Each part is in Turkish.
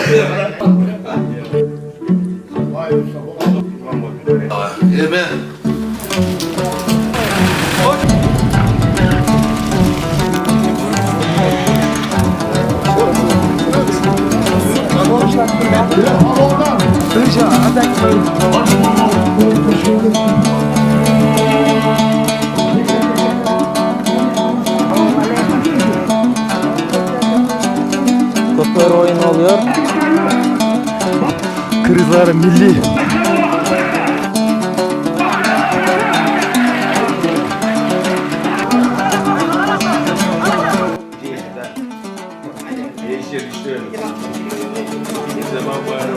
Ebe. Köpler oyun oluyor. Krizler milli. Değişir işte. Zaman var.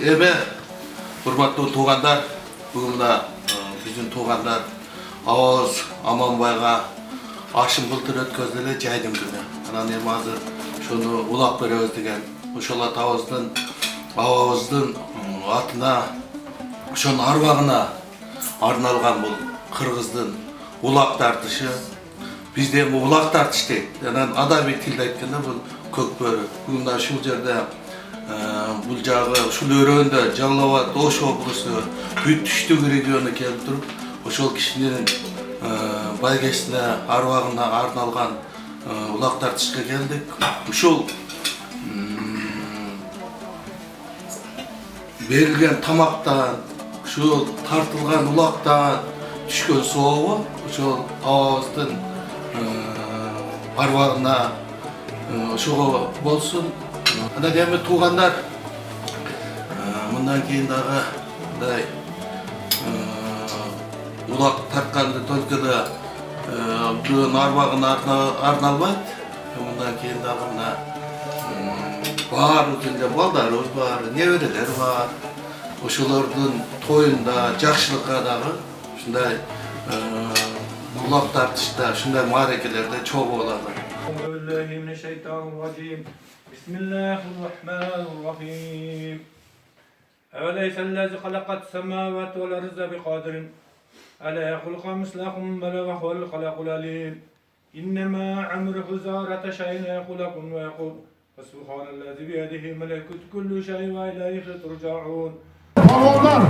Ebe, hurmatlı tuğanlar, bugün bizim tuğanlar Ağız Amanbayga aşım kıltır ötközleri jaydın günü. Ana nemazı şunu ulak beröz degen. Uşolat Ağız'dın atına, şunun arvağına arnalgan bul Kırgızdın ulak tartışı. Bizde bu ulak tartış deydi. Yani adabi tilde aytkanda bu kökbörü. Bugün şu yerde bu jağı şu örönde Жаңлабад Ош облысы бүт түштүк региону келип туруп ошол кишинин байгесине арбагына арналган улак тартышка келдик. Ушул берилген тамактан, ушул тартылган улактан түшкөн сообу ошол Ağыздын арбагына ошого болсун. Anda demi tuğanlar bundan keyin dağı day ulak tartkandı tölkede bugün arbağın arnalbaydı. Bundan keyin dağı buna var üzerinde baldarımız var, nevereler var. Oşulardın toyunda, jakşılıkka dağı şunday ulak tartışta, şunday marekelerde çok olanlar. بسم الله الرحمن الرحيم أوليس الذي خلق السماوات والأرض بقادر ألا يخلق مثلهم بل وهو الخلاق العليم إنما عمره زارة شيء يخلق ويقول فسبحان الذي بيده ملكوت كل شيء وإليه ترجعون. Balonlar,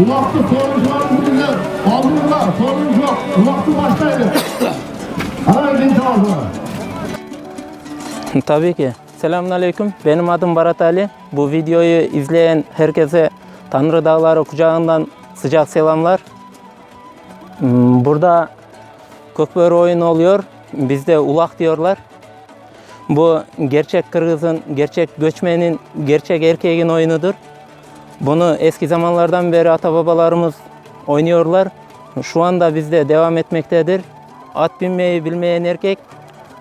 ulaktı soruncular bugünler, aldırırlar, soruncu yok, ulaktı başlaydı. Hadi dinle ağzına. Tabii ki. Selamünaleyküm. Benim adım Barat Ali. Bu videoyu izleyen herkese Tanrı Dağları kucağından sıcak selamlar. Burada kökbörü oyunu oluyor. Bizde ulak diyorlar. Bu gerçek Kırgız'ın, gerçek göçmenin, gerçek erkeğin oyunudur. Bunu eski zamanlardan beri atababalarımız oynuyorlar. Şu anda bizde devam etmektedir. At binmeyi bilmeyen erkek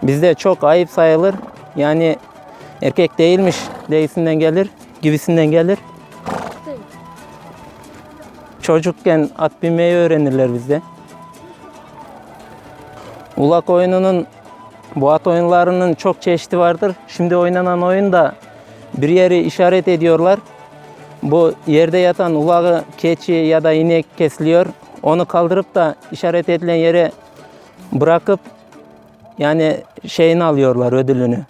bizde çok ayıp sayılır. Yani erkek değilmiş deyisinden gelir, gibisinden gelir. Çocukken at binmeyi öğrenirler bizde. Ulak oyununun, bu at oyunlarının çok çeşidi vardır. Şimdi oynanan oyunda bir yeri işaret ediyorlar. Bu yerde yatan ulağı keçi ya da inek kesiliyor. Onu kaldırıp da işaret edilen yere bırakıp yani şeyini alıyorlar, ödülünü.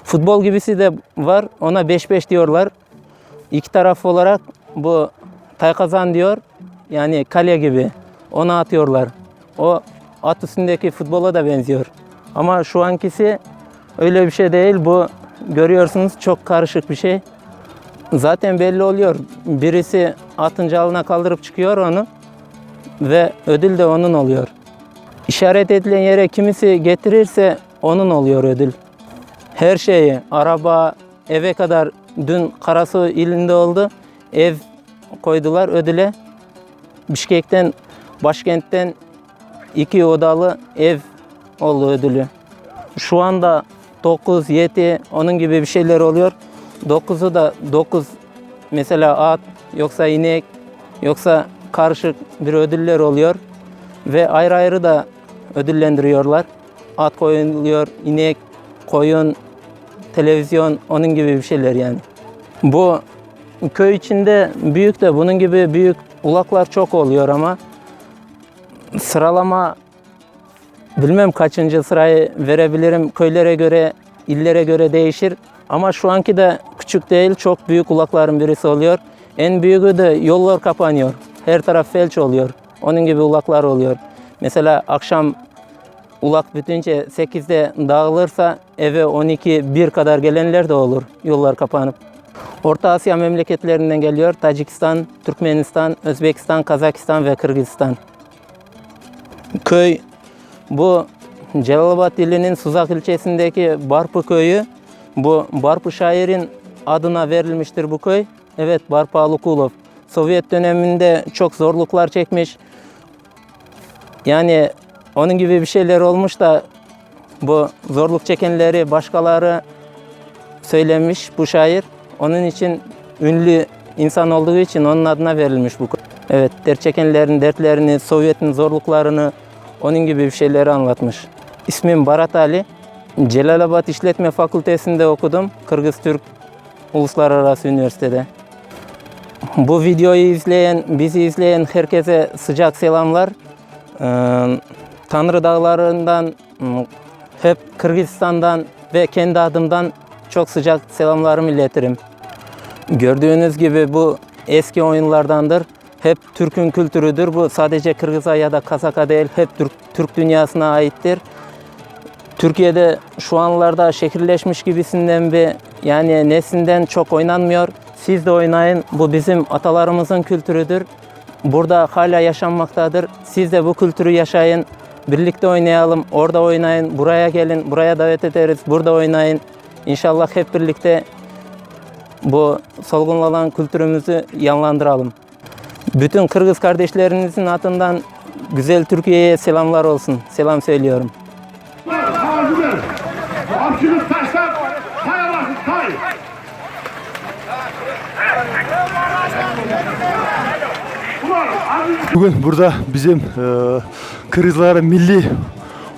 Futbol gibisi de var. Ona 5-5 diyorlar. İki taraf olarak bu taykazan diyor. Yani kale gibi. Ona atıyorlar. O at üstündeki futbola da benziyor. Ama şu ankisi öyle bir şey değil. Bu görüyorsunuz çok karışık bir şey. Zaten belli oluyor. Birisi atın calına kaldırıp çıkıyor onu. Ve ödül de onun oluyor. İşaret edilen yere kimisi getirirse onun oluyor ödül. Her şeyi, araba, eve kadar dün Karasu ilinde oldu. Ev koydular ödüle. Bişkek'ten, başkentten 2 odalı ev oldu ödülü. Şu anda 9, 7 onun gibi bir şeyler oluyor. 9'u da 9 mesela at, yoksa inek, yoksa karışık bir ödüller oluyor. ve ayrı ayrı da ödüllendiriyorlar. At koyuluyor, inek, koyun, televizyon, onun gibi bir şeyler yani. Bu köy içinde büyük de bunun gibi büyük ulaklar çok oluyor ama sıralama bilmem kaçıncı sırayı verebilirim. Köylere göre, illere göre değişir. Ama şu anki de küçük değil, çok büyük ulakların birisi oluyor. En büyüğü de yollar kapanıyor. Her taraf felç oluyor. Onun gibi ulaklar oluyor. Mesela akşam ulak bütünce 8'de dağılırsa eve 12-1 kadar gelenler de olur yollar kapanıp. Orta Asya memleketlerinden geliyor. Tacikistan, Türkmenistan, Özbekistan, Kazakistan ve Kırgızistan. Köy, bu Celalabad ilinin Suzak ilçesindeki Barpı köyü. Bu Barpı şairin adına verilmiştir bu köy. Evet, Barpı Alıkulov. Sovyet döneminde çok zorluklar çekmiş. Yani onun gibi bir şeyler olmuş da bu zorluk çekenleri başkaları söylemiş bu şair. Onun için ünlü insan olduğu için onun adına verilmiş bu köy. Evet, dert çekenlerin dertlerini, Sovyet'in zorluklarını, onun gibi bir şeyleri anlatmış. İsmim Barat Ali. Celalabad İşletme Fakültesi'nde okudum. Kırgız-Türk Uluslararası Üniversitede. Bu videoyu izleyen, bizi izleyen herkese sıcak selamlar. Tanrı Dağları'ndan, hep Kırgızistan'dan ve kendi adımdan çok sıcak selamlarımı iletirim. Gördüğünüz gibi bu eski oyunlardandır. Hep Türk'ün kültürüdür. Bu sadece Kırgız'a ya da Kazak'a değil, hep Türk dünyasına aittir. Türkiye'de şu anlarda şehirleşmiş gibisinden bir yani neslinden çok oynanmıyor. Siz de oynayın. Bu bizim atalarımızın kültürüdür. Burada hala yaşanmaktadır. Siz de bu kültürü yaşayın. Birlikte oynayalım. Orada oynayın. Buraya gelin. Buraya davet ederiz. Burada oynayın. İnşallah hep birlikte bu solgunlanan kültürümüzü yanlandıralım. Bütün Kırgız kardeşlerinizin adından güzel Türkiye'ye selamlar olsun. Selam söylüyorum. Bugün burada bizim Kırgızların milli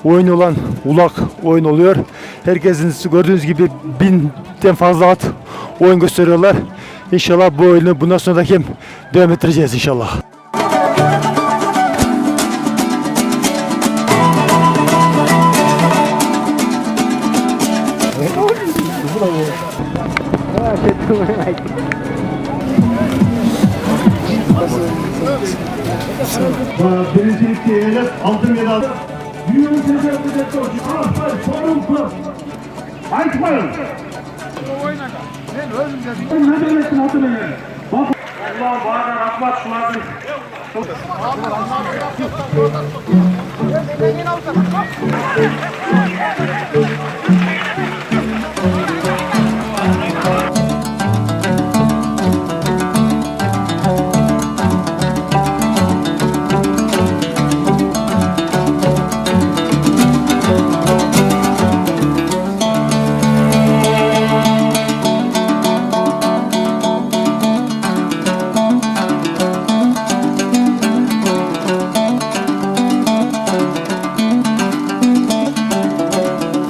oyun olan ulak oyun oluyor. Herkesin gördüğünüz gibi 1000'den fazla at oyun gösteriyorlar. İnşallah bu oyunu bundan sonra da devam ettireceğiz inşallah. Birincilikte eğlenip altın medal. Büyüğün tezgahında koşu. Aferin, sorun kur. Ayıtmayın. Ne demeksin hatırlayın? Allah bağıra rahmat şunlardır.